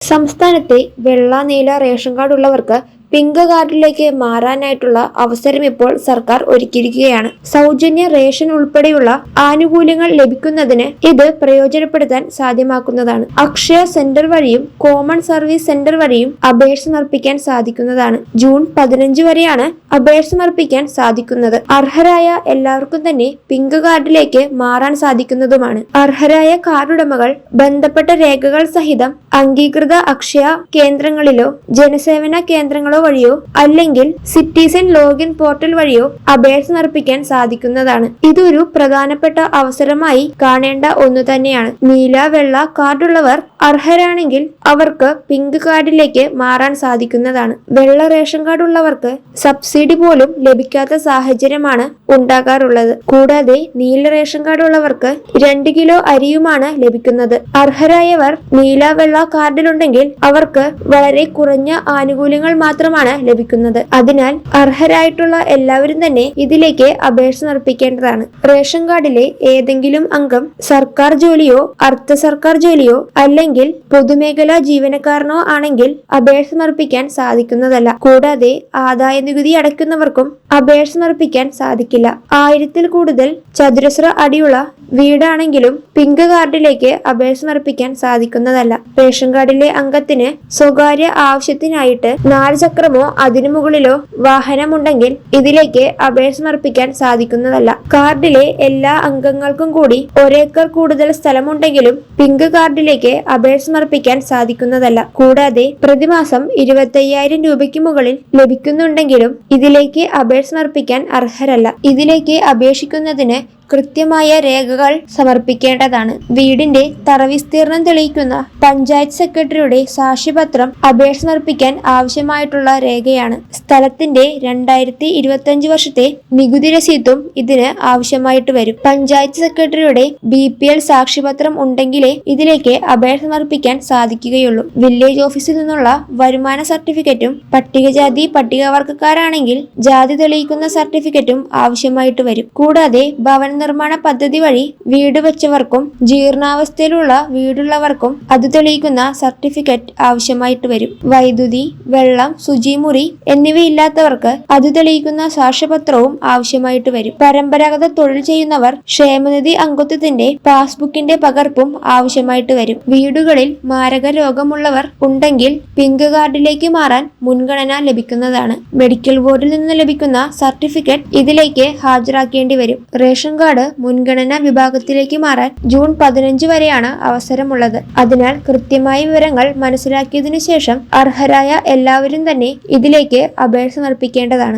സംസ്ഥാനത്തെ വെള്ള, നീല റേഷൻ കാർഡ് ഉള്ളവർക്ക് പിങ്ക് കാർഡിലേക്ക് മാറാനായിട്ടുള്ള അവസരം ഇപ്പോൾ സർക്കാർ ഒരുക്കിയിരിക്കുകയാണ്. സൗജന്യ റേഷൻ ഉൾപ്പെടെയുള്ള ആനുകൂല്യങ്ങൾ ലഭിക്കുന്നതിന് ഇത് പ്രയോജനപ്പെടുത്താൻ സാധ്യമാക്കുന്നതാണ്. അക്ഷയ സെന്റർ വഴിയും കോമൺ സർവീസ് സെന്റർ വഴിയും അപേക്ഷ സമർപ്പിക്കാൻ സാധിക്കുന്നതാണ്. ജൂൺ 15 വരെയാണ് അപേക്ഷ സമർപ്പിക്കാൻ സാധിക്കുന്നത്. അർഹരായ എല്ലാവർക്കും തന്നെ പിങ്ക് കാർഡിലേക്ക് മാറാൻ സാധിക്കുന്നതുമാണ്. അർഹരായ കാർഡുടമകൾ ബന്ധപ്പെട്ട രേഖകൾ സഹിതം അംഗീകൃത അക്ഷയ കേന്ദ്രങ്ങളിലോ ജനസേവന കേന്ദ്രങ്ങളോ വഴിയോ അല്ലെങ്കിൽ സിറ്റിസൺ ലോഗിൻ പോർട്ടൽ വഴിയോ അപേക്ഷ സമർപ്പിക്കാൻ സാധിക്കുന്നതാണ്. ഇതൊരു പ്രധാനപ്പെട്ട അവസരമായി കാണേണ്ട ഒന്നു തന്നെയാണ്. നീല, വെള്ള കാർഡുള്ളവർ അർഹരാണെങ്കിൽ അവർക്ക് പിങ്ക് കാർഡിലേക്ക് മാറാൻ സാധിക്കുന്നതാണ്. വെള്ള റേഷൻ കാർഡ് ഉള്ളവർക്ക് സബ്സിഡി പോലും ലഭിക്കാത്ത സാഹചര്യമാണ് ഉണ്ടാകാറുള്ളത്. കൂടാതെ നീല റേഷൻ കാർഡ് ഉള്ളവർക്ക് 2 കിലോ അരിയുമാണ് ലഭിക്കുന്നത്. അർഹരായവർ നീല, വെള്ള കാർഡിലുണ്ടെങ്കിൽ അവർക്ക് വളരെ കുറഞ്ഞ ആനുകൂല്യങ്ങൾ മാത്രമാണ് ലഭിക്കുന്നത്. അതിനാൽ അർഹരായിട്ടുള്ള എല്ലാവരും തന്നെ ഇതിലേക്ക് അപേക്ഷ സമർപ്പിക്കേണ്ടതാണ്. റേഷൻ കാർഡിലെ ഏതെങ്കിലും അംഗം സർക്കാർ ജോലിയോ അർദ്ധ സർക്കാർ ജോലിയോ അല്ലെങ്കിൽ പൊതുമേഖലാ ജീവനക്കാരനോ ആണെങ്കിൽ അപേക്ഷ സമർപ്പിക്കാൻ സാധിക്കുന്നതല്ല. കൂടാതെ ആദായ നികുതി അടയ്ക്കുന്നവർക്കും അപേക്ഷ സമർപ്പിക്കാൻ സാധിക്കില്ല. 1000-ൽ കൂടുതൽ ചതുരശ്ര അടിയുള്ള വീടാണെങ്കിലും പിങ്ക് കാർഡിലേക്ക് അപേക്ഷ സമർപ്പിക്കാൻ സാധിക്കുന്നതല്ല. റേഷൻ കാർഡിലെ അംഗത്തിന് സ്വകാര്യ ആവശ്യത്തിനായിട്ട് 4 ചക്രമോ അതിനു മുകളിലോ വാഹനമുണ്ടെങ്കിൽ ഇതിലേക്ക് അപേക്ഷ സമർപ്പിക്കാൻ സാധിക്കുന്നതല്ല. കാർഡിലെ എല്ലാ അംഗങ്ങൾക്കും കൂടി 1 ഏക്കർ കൂടുതൽ സ്ഥലമുണ്ടെങ്കിലും പിങ്ക് കാർഡിലേക്ക് അപേക്ഷ സമർപ്പിക്കാൻ സാധിക്കുന്നതല്ല. കൂടാതെ പ്രതിമാസം 25,000 രൂപയ്ക്ക് മുകളിൽ ലഭിക്കുന്നുണ്ടെങ്കിലും ഇതിലേക്ക് അപേക്ഷ സമർപ്പിക്കാൻ അർഹരല്ല. ഇതിലേക്ക് അപേക്ഷിക്കുന്നതിന് കൃത്യമായ രേഖകൾ സമർപ്പിക്കേണ്ടതാണ്. വീടിന്റെ തറവിസ്തീർണം തെളിയിക്കുന്ന പഞ്ചായത്ത് സെക്രട്ടറിയുടെ സാക്ഷ്യപത്രം അപേക്ഷ സമർപ്പിക്കാൻ ആവശ്യമായിട്ടുള്ള രേഖയാണ്. സ്ഥലത്തിന്റെ 2025 വർഷത്തെ നികുതി രസീതും ഇതിന് ആവശ്യമായിട്ട് വരും. പഞ്ചായത്ത് സെക്രട്ടറിയുടെ BPL സാക്ഷ്യപത്രം ഉണ്ടെങ്കിലേ ഇതിലേക്ക് അപേക്ഷ സമർപ്പിക്കാൻ സാധിക്കുകയുള്ളൂ. വില്ലേജ് ഓഫീസിൽ നിന്നുള്ള വരുമാന സർട്ടിഫിക്കറ്റും പട്ടികജാതി പട്ടികവർഗക്കാരാണെങ്കിൽ ജാതി തെളിയിക്കുന്ന സർട്ടിഫിക്കറ്റും ആവശ്യമായിട്ട് വരും. കൂടാതെ ഭവന നിർമ്മാണ പദ്ധതി വഴി വീട് വെച്ചവർക്കും ജീർണാവസ്ഥയിലുള്ള വീടുള്ളവർക്കും അത് തെളിയിക്കുന്ന സർട്ടിഫിക്കറ്റ് ആവശ്യമായിട്ട് വരും. വൈദ്യുതി, വെള്ളം, ശുചിമുറി എന്നിവയില്ലാത്തവർക്ക് അത് തെളിയിക്കുന്ന സാക്ഷ്യപത്രവും ആവശ്യമായിട്ട് വരും. പരമ്പരാഗത തൊഴിൽ ചെയ്യുന്നവർ ക്ഷേമനിധി അംഗത്വത്തിന്റെ പാസ്ബുക്കിന്റെ പകർപ്പും ആവശ്യമായിട്ട് വരും. വീടുകളിൽ മാരക രോഗമുള്ളവർ ഉണ്ടെങ്കിൽ പിങ്ക് കാർഡിലേക്ക് മാറാൻ മുൻഗണന ലഭിക്കുന്നതാണ്. മെഡിക്കൽ ബോർഡിൽ നിന്ന് ലഭിക്കുന്ന സർട്ടിഫിക്കറ്റ് ഇതിലേക്ക് ഹാജരാക്കേണ്ടി വരും. റേഷൻ കാർഡ് മുൻഗണനാ വിഭാഗത്തിലേക്ക് മാറാൻ ജൂൺ 15 വരെയാണ് അവസരമുള്ളത്. അതിനാൽ കൃത്യമായ വിവരങ്ങൾ മനസ്സിലാക്കിയതിനു ശേഷം അർഹരായ എല്ലാവരും തന്നെ ഇതിലേക്ക് അപേക്ഷ സമർപ്പിക്കേണ്ടതാണ്.